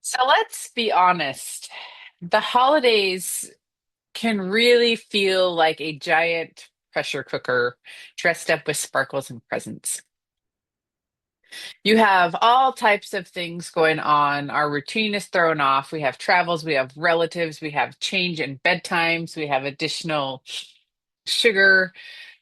So let's be honest. The holidays can really feel like a giant pressure cooker dressed up with sparkles and presents. You have all types of things going on. Our routine is thrown off. We have travels, we have relatives, we have change in bedtimes, we have additional sugar,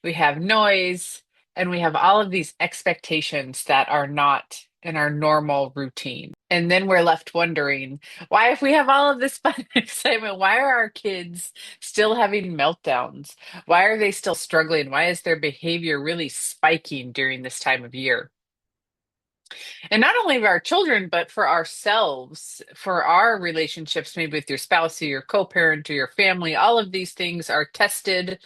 we have noise, and we have all of these expectations that are not in our normal routine. And then we're left wondering why, if we have all of this fun and excitement, why are our kids still having meltdowns? Why are they still struggling? Why is their behavior really spiking during this time of year? And not only of our children, but for ourselves, for our relationships, maybe with your spouse or your co-parent or your family, all of these things are tested.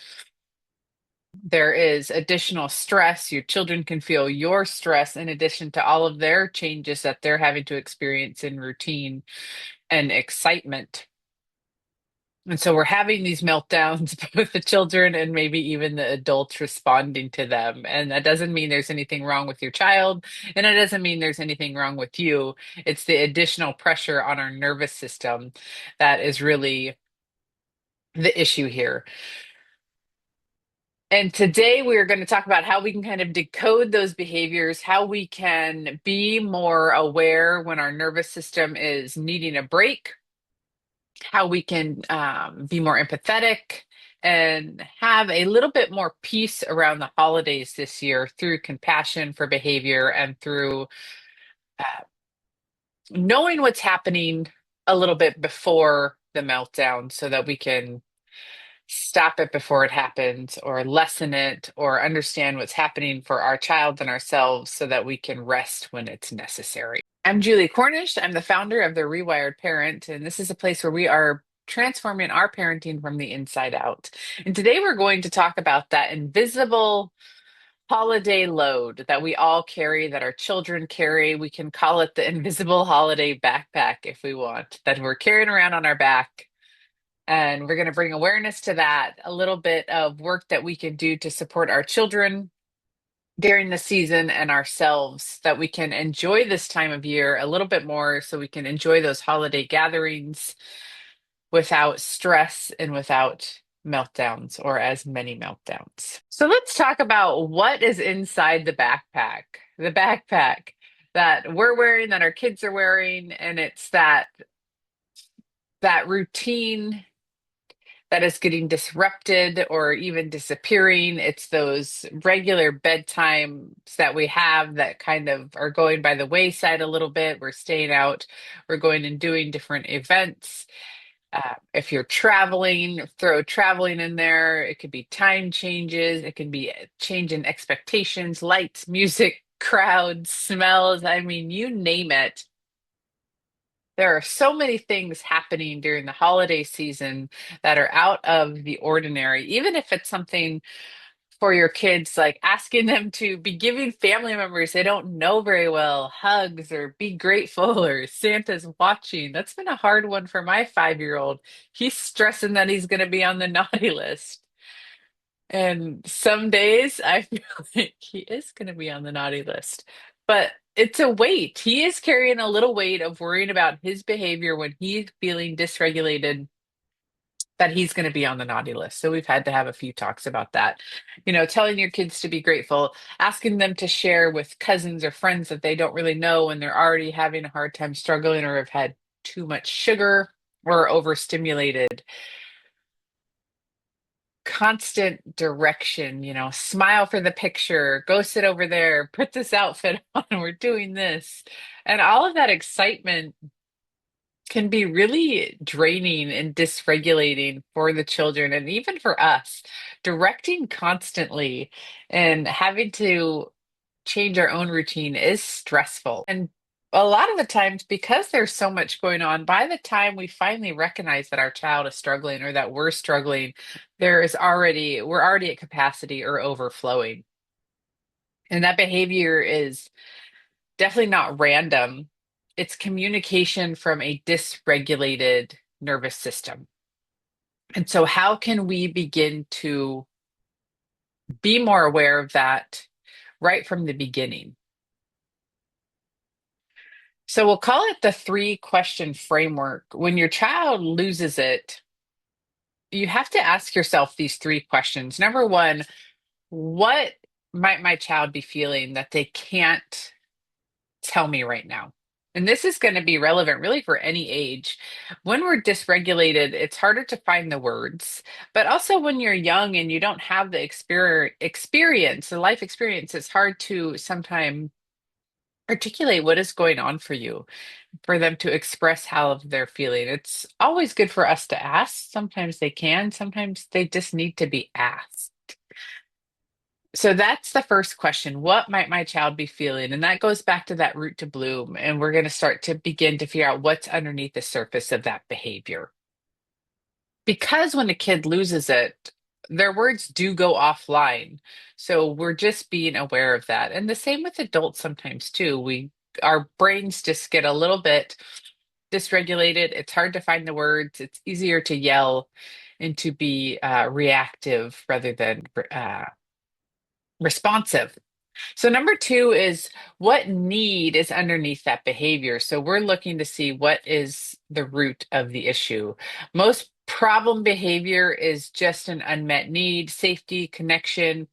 There is additional stress. Your children can feel your stress in addition to all of their changes that they're having to experience in routine and excitement. And so we're having these meltdowns with the children and maybe even the adults responding to them. And that doesn't mean there's anything wrong with your child, and it doesn't mean there's anything wrong with you. It's the additional pressure on our nervous system that is really the issue here. And today we are going to talk about how we can kind of decode those behaviors, how we can be more aware when our nervous system is needing a break, how we can be more empathetic and have a little bit more peace around the holidays this year through compassion for behavior and through uh, knowing what's happening a little bit before the meltdown so that we can stop it before it happens or lessen it or understand what's happening for our child and ourselves so that we can rest when it's necessary. I'm Julie Cornish. I'm the founder of the Rewired Parent, and this is a place where we are transforming our parenting from the inside out. And today we're going to talk about that invisible holiday load that we all carry, that our children carry. We can call it the invisible holiday backpack if we want, that we're carrying around on our back. And we're going to bring awareness to that, a little bit of work that we can do to support our children during the season and ourselves, that we can enjoy this time of year a little bit more so we can enjoy those holiday gatherings without stress and without meltdowns or as many meltdowns. So let's talk about what is inside the backpack that we're wearing, that our kids are wearing, and it's that routine that is getting disrupted or even disappearing. It's those regular bedtimes that we have that kind of are going by the wayside a little bit. We're staying out, we're going and doing different events. If you're traveling, throw traveling in there. It could be time changes, it can be a change in expectations, lights, music, crowds, smells. I mean, you name it. There are so many things happening during the holiday season that are out of the ordinary, even if it's something for your kids, like asking them to be giving family members they don't know very well hugs or be grateful or Santa's watching. That's been a hard one for my 5-year-old. He's stressing that he's going to be on the naughty list. And some days I feel like he is going to be on the naughty list. But it's a weight. He is carrying a little weight of worrying about his behavior when he's feeling dysregulated, that he's going to be on the naughty list. So we've had to have a few talks about that. You know, telling your kids to be grateful, asking them to share with cousins or friends that they don't really know when they're already having a hard time struggling or have had too much sugar or overstimulated. Constant direction, smile for the picture, go sit over there, put this outfit on, we're doing this. And all of that excitement can be really draining and dysregulating for the children and even for us. Directing constantly and having to change our own routine is stressful. And a lot of the times, because there's so much going on, by the time we finally recognize that our child is struggling or that we're struggling, we're already at capacity or overflowing. And that behavior is definitely not random. It's communication from a dysregulated nervous system. And so, how can we begin to be more aware of that right from the beginning? So we'll call it the three question framework. When your child loses it, you have to ask yourself these three questions. Number one, what might my child be feeling that they can't tell me right now? And this is going to be relevant really for any age. When we're dysregulated, it's harder to find the words. But also when you're young and you don't have the the life experience, it's hard to sometimes articulate what is going on for you, for them to express how they're feeling. It's always good for us to ask. Sometimes they can, sometimes they just need to be asked. So that's the first question. What might my child be feeling? And that goes back to that root to bloom. And we're going to start to begin to figure out what's underneath the surface of that behavior. Because when a kid loses it, their words do go offline. So we're just being aware of that. And the same with adults sometimes too. Our brains just get a little bit dysregulated. It's hard to find the words. It's easier to yell and to be reactive rather than responsive. So, number two is what need is underneath that behavior. So, we're looking to see what is the root of the issue. Most problem behavior is just an unmet need, safety, connection,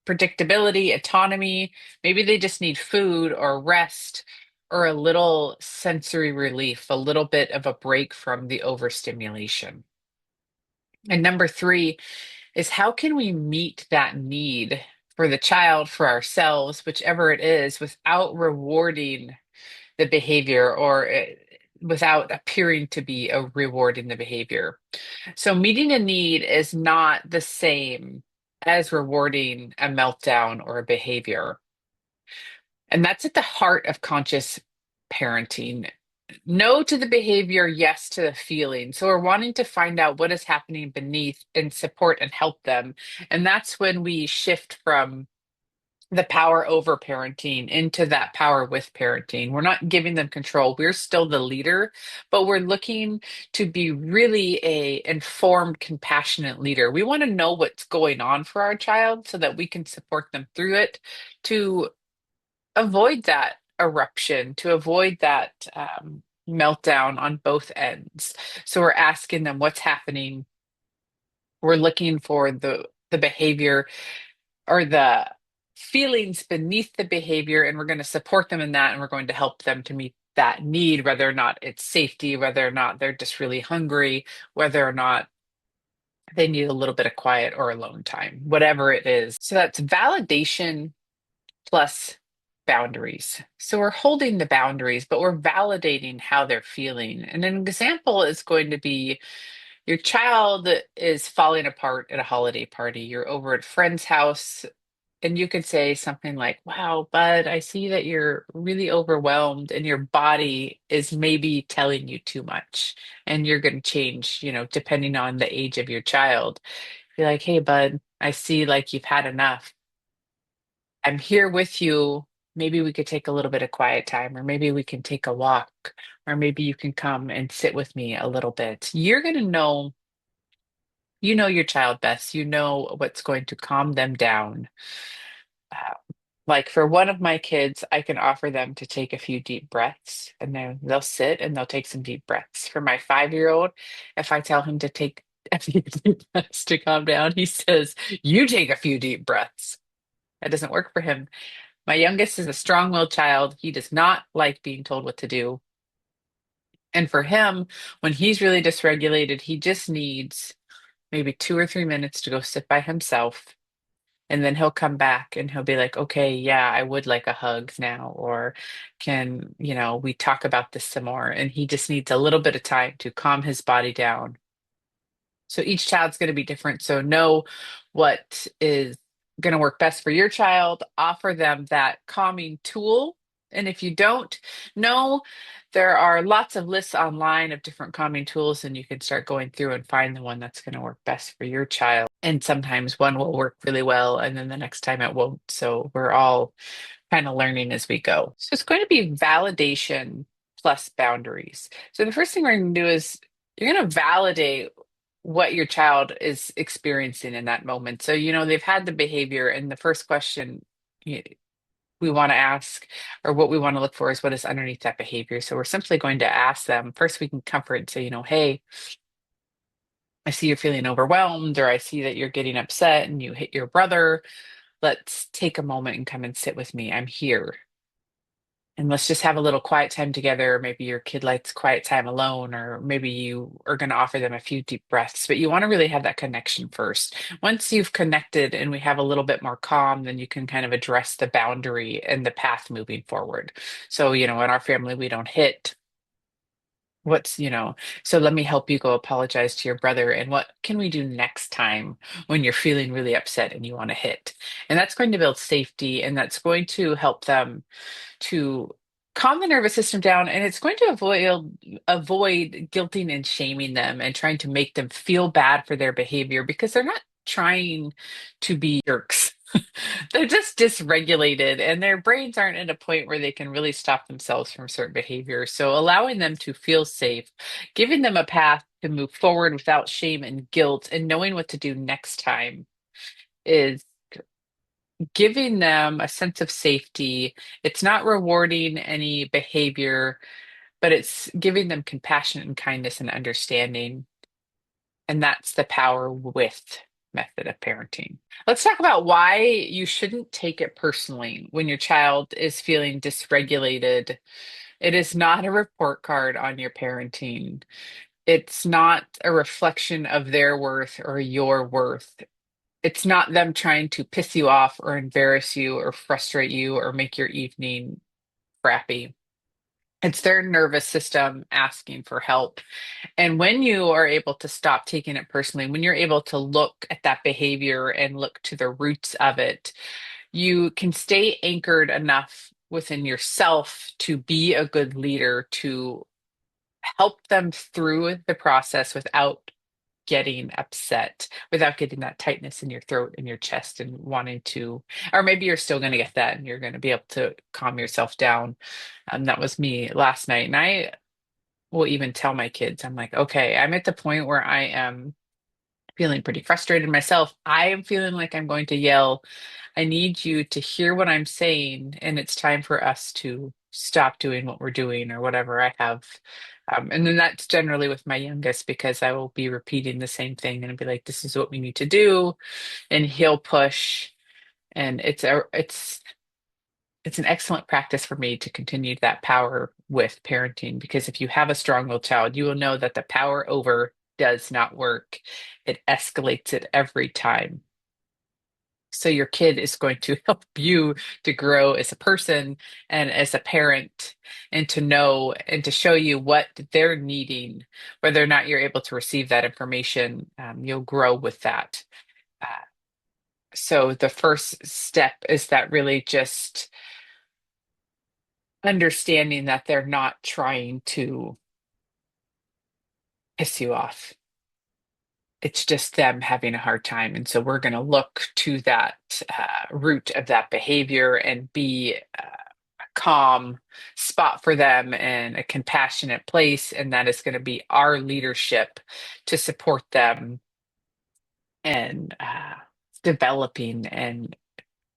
predictability, autonomy. Maybe they just need food or rest or a little sensory relief, a little bit of a break from the overstimulation. And number three is how can we meet that need for the child, for ourselves, whichever it is, without rewarding the behavior or without appearing to be rewarding the behavior. So meeting a need is not the same as rewarding a meltdown or a behavior. And that's at the heart of conscious parenting. No to the behavior, yes to the feeling. So we're wanting to find out what is happening beneath and support and help them. And that's when we shift from the power over parenting into that power with parenting. We're not giving them control. We're still the leader, but we're looking to be really a informed, compassionate leader. We want to know what's going on for our child so that we can support them through it to avoid that eruption, to avoid that meltdown on both ends. So we're asking them what's happening. We're looking for the behavior or the feelings beneath the behavior, and we're going to support them in that, and we're going to help them to meet that need, whether or not it's safety, whether or not they're just really hungry, whether or not they need a little bit of quiet or alone time, whatever it is. So that's validation plus boundaries. So we're holding the boundaries, but we're validating how they're feeling. And an example is going to be your child is falling apart at a holiday party. You're over at a friend's house, and you could say something like, "Wow, bud, I see that you're really overwhelmed and your body is maybe telling you too much and you're going to change, depending on the age of your child." Be like, "Hey, bud, I see like you've had enough. I'm here with you. Maybe we could take a little bit of quiet time, or maybe we can take a walk, or maybe you can come and sit with me a little bit." You're going to know, you know your child best. You know what's going to calm them down. Uh, like for one of my kids, I can offer them to take a few deep breaths and then they'll sit and they'll take some deep breaths. For my 5-year-old, if I tell him to take a few deep breaths to calm down, he says, "You take a few deep breaths." That doesn't work for him. My youngest is a strong-willed child. He does not like being told what to do. And for him, when he's really dysregulated, he just needs maybe 2 or 3 minutes to go sit by himself. And then he'll come back and he'll be like, "Okay, yeah, I would like a hug now." Or can, we talk about this some more? And he just needs a little bit of time to calm his body down. So each child's going to be different. So know what is going to work best for your child, offer them that calming tool. And if you don't know, there are lots of lists online of different calming tools, and you can start going through and find the one that's going to work best for your child. And sometimes one will work really well, and then the next time it won't. So we're all kind of learning as we go. So it's going to be validation plus boundaries. So the first thing we're going to do is you're going to validate what your child is experiencing in that moment. So, they've had the behavior, and the first question we want to ask, or what we want to look for, is what is underneath that behavior. So we're simply going to ask them. First, we can comfort and say, hey, I see you're feeling overwhelmed, or I see that you're getting upset and you hit your brother. Let's take a moment and come and sit with me. I'm here. And let's just have a little quiet time together. Maybe your kid likes quiet time alone, or maybe you are going to offer them a few deep breaths. But you want to really have that connection first. Once you've connected and we have a little bit more calm, then you can kind of address the boundary and the path moving forward. So, in our family, we don't hit. So let me help you go apologize to your brother. And what can we do next time when you're feeling really upset and you want to hit? And that's going to build safety, and that's going to help them to calm the nervous system down, and it's going to avoid guilting and shaming them and trying to make them feel bad for their behavior, because they're not trying to be jerks. They're just dysregulated, and their brains aren't at a point where they can really stop themselves from certain behaviors. So allowing them to feel safe, giving them a path to move forward without shame and guilt, and knowing what to do next time is giving them a sense of safety. It's not rewarding any behavior, but it's giving them compassion and kindness and understanding. And that's the power with method of parenting. Let's talk about why you shouldn't take it personally when your child is feeling dysregulated. It is not a report card on your parenting. It's not a reflection of their worth or your worth. It's not them trying to piss you off or embarrass you or frustrate you or make your evening crappy. It's their nervous system asking for help. And when you are able to stop taking it personally, when you're able to look at that behavior and look to the roots of it, you can stay anchored enough within yourself to be a good leader, to help them through the process without getting upset, without getting that tightness in your throat and your chest and wanting to, or maybe you're still going to get that and you're going to be able to calm yourself down. That was me last night. And I will even tell my kids, I'm like, okay, I'm at the point where I am feeling pretty frustrated myself. I am feeling like I'm going to yell. I need you to hear what I'm saying, and it's time for us to stop doing what we're doing or whatever I have. And then that's generally with my youngest, because I will be repeating the same thing and be like, this is what we need to do. And he'll push. And it's an excellent practice for me to continue that power with parenting, because if you have a strong-willed child, you will know that the power over does not work. It escalates it every time. So your kid is going to help you to grow as a person and as a parent, and to know and to show you what they're needing. Whether or not you're able to receive that information, you'll grow with that. Uh, so the first step is that really just understanding that they're not trying to piss you off. It's just them having a hard time. And so we're going to look to that root of that behavior and be a calm spot for them and a compassionate place. And that is going to be our leadership to support them and developing and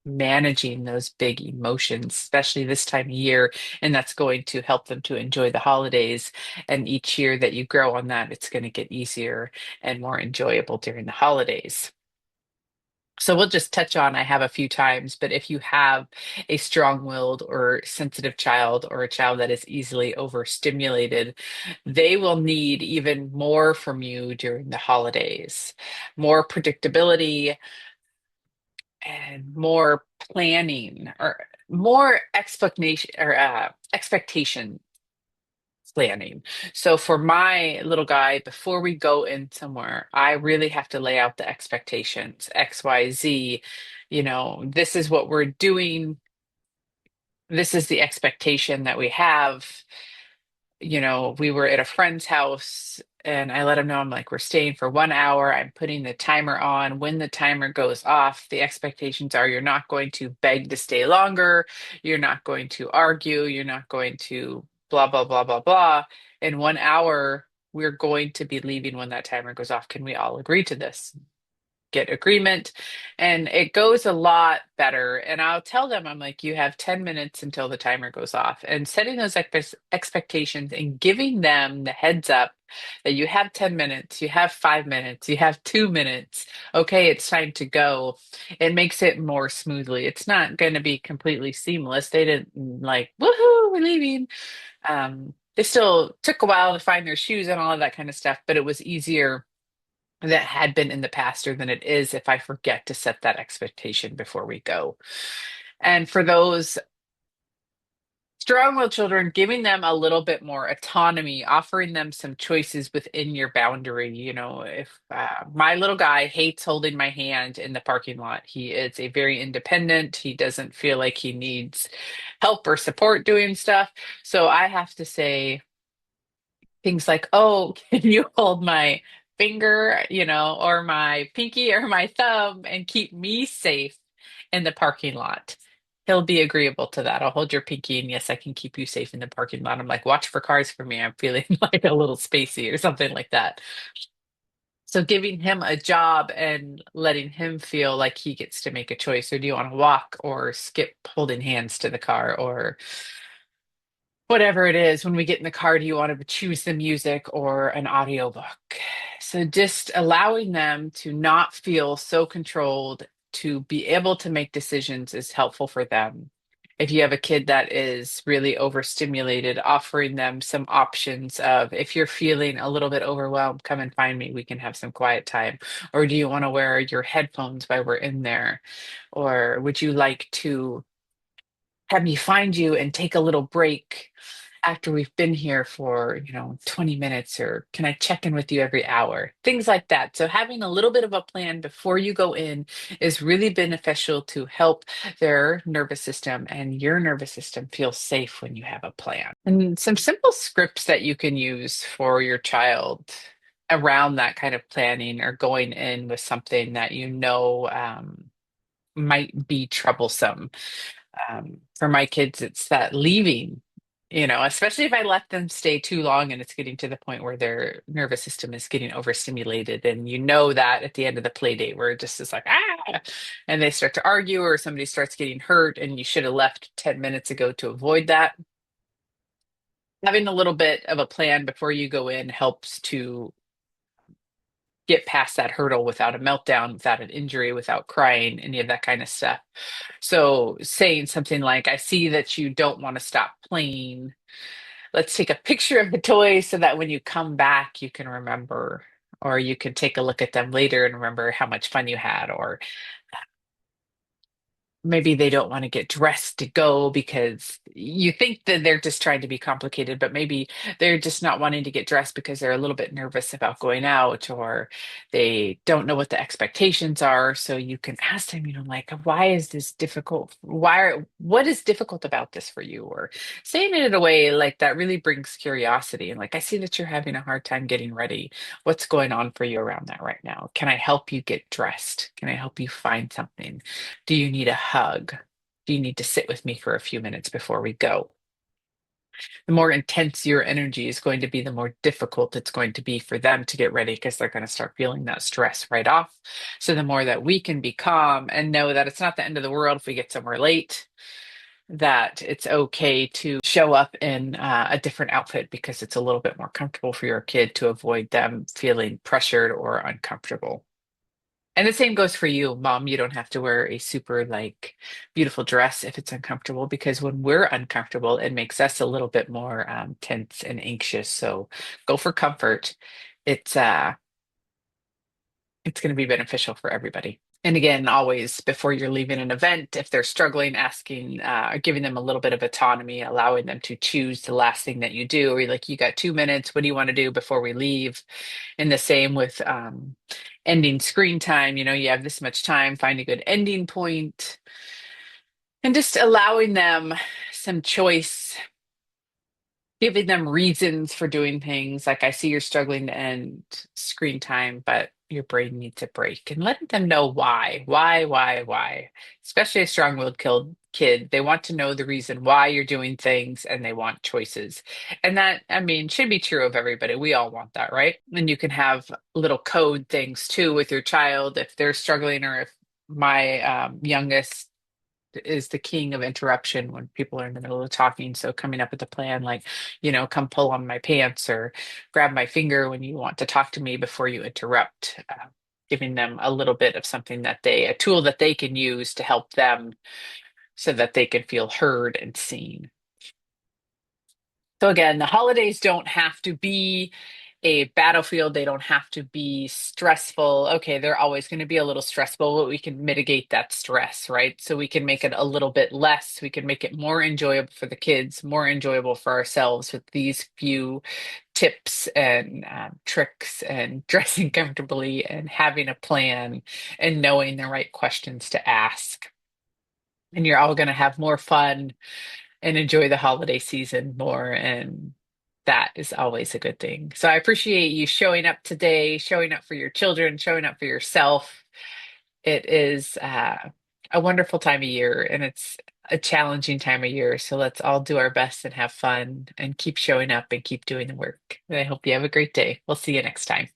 managing those big emotions, especially this time of year. And that's going to help them to enjoy the holidays. And each year that you grow on that, it's going to get easier and more enjoyable during the holidays. So we'll just touch on, I have a few times, but if you have a strong-willed or sensitive child, or a child that is easily overstimulated, they will need even more from you during the holidays. More predictability, and more planning, or more expectation planning. So for my little guy, before we go in somewhere, I really have to lay out the expectations, X, Y, Z. This is what we're doing. This is the expectation that we have. We were at a friend's house, and I let him know, I'm like, we're staying for 1 hour. I'm putting the timer on. When the timer goes off, the expectations are you're not going to beg to stay longer. You're not going to argue. You're not going to blah, blah, blah, blah, blah. In 1 hour, we're going to be leaving when that timer goes off. Can we all agree to this? get agreement, and it goes a lot better. And I'll tell them, I'm like, you have 10 minutes until the timer goes off, and setting those expectations and giving them the heads up that you have 10 minutes, you have 5 minutes, you have 2 minutes. Okay, it's time to go. It makes it more smoothly. It's not going to be completely seamless. They didn't like, woohoo, we're leaving. They still took a while to find their shoes and all of that kind of stuff, but it was easier that had been in the past or than it is if I forget to set that expectation before we go. And for those strong-willed children, giving them a little bit more autonomy, offering them some choices within your boundary. If my little guy hates holding my hand in the parking lot, he is a very independent. He doesn't feel like he needs help or support doing stuff. So I have to say, things like, oh, can you hold my finger, or my pinky or my thumb and keep me safe in the parking lot? He'll be agreeable to that. I'll hold your pinky and yes, I can keep you safe in the parking lot. I'm like, watch for cars for me. I'm feeling like a little spacey or something like that. So giving him a job and letting him feel like he gets to make a choice. Or do you want to walk or skip holding hands to the car or whatever it is, when we get in the car, do you want to choose the music or an audiobook? So just allowing them to not feel so controlled, to be able to make decisions is helpful for them. If you have a kid that is really overstimulated, offering them some options of, if you're feeling a little bit overwhelmed, come and find me. We can have some quiet time. Or do you want to wear your headphones while we're in there? Or would you like to have me find you and take a little break after we've been here for, 20 minutes, or can I check in with you every hour? Things like that. So having a little bit of a plan before you go in is really beneficial to help their nervous system and your nervous system feel safe when you have a plan. And some simple scripts that you can use for your child around that kind of planning or going in with something that might be troublesome. For my kids, it's that leaving, especially if I let them stay too long and it's getting to the point where their nervous system is getting overstimulated. And that at the end of the play date where it just is like, and they start to argue or somebody starts getting hurt and you should have left 10 minutes ago to avoid that. Having a little bit of a plan before you go in helps to get past that hurdle without a meltdown, without an injury, without crying, any of that kind of stuff. So saying something like, I see that you don't want to stop playing. Let's take a picture of the toys so that when you come back, you can remember, or you can take a look at them later and remember how much fun you had, or maybe they don't want to get dressed to go because you think that they're just trying to be complicated, but maybe they're just not wanting to get dressed because they're a little bit nervous about going out or they don't know what the expectations are. So you can ask them, like, why is this difficult? What is difficult about this for you? Or saying it in a way like that really brings curiosity and like, I see that you're having a hard time getting ready. What's going on for you around that right now? Can I help you get dressed? Can I help you find something? Do you need a hug? Do you need to sit with me for a few minutes before we go? The more intense your energy is going to be, the more difficult it's going to be for them to get ready because they're going to start feeling that stress right off. So the more that we can be calm and know that it's not the end of the world if we get somewhere late, that it's okay to show up in a different outfit because it's a little bit more comfortable for your kid to avoid them feeling pressured or uncomfortable. And the same goes for you, mom. You don't have to wear a super like beautiful dress if it's uncomfortable because when we're uncomfortable, it makes us a little bit more tense and anxious. So go for comfort. It's going to be beneficial for everybody. And again, always before you're leaving an event, if they're struggling, asking, giving them a little bit of autonomy, allowing them to choose the last thing that you do, or you're like, you got 2 minutes. What do you want to do before we leave? And the same with ending screen time. You have this much time, find a good ending point, and just allowing them some choice, giving them reasons for doing things. Like, I see you're struggling to end screen time, but your brain needs a break, and letting them know why, why, especially a strong-willed kid. They want to know the reason why you're doing things and they want choices. And that, I mean, should be true of everybody. We all want that, right? And you can have little code things too with your child if they're struggling, or if my youngest is the king of interruption when people are in the middle of talking. So coming up with a plan like, come pull on my pants or grab my finger when you want to talk to me before you interrupt. Giving them a little bit of something a tool that they can use to help them so that they can feel heard and seen. So again, the holidays don't have to be a battlefield. They don't have to be stressful. Okay, they're always going to be a little stressful, but we can mitigate that stress, right? So we can make it a little bit less. We can make it more enjoyable for the kids, more enjoyable for ourselves with these few tips and tricks and dressing comfortably and having a plan and knowing the right questions to ask. And you're all going to have more fun and enjoy the holiday season more. And that is always a good thing. So I appreciate you showing up today, showing up for your children, showing up for yourself. It is a wonderful time of year, and it's a challenging time of year. So let's all do our best and have fun and keep showing up and keep doing the work. And I hope you have a great day. We'll see you next time.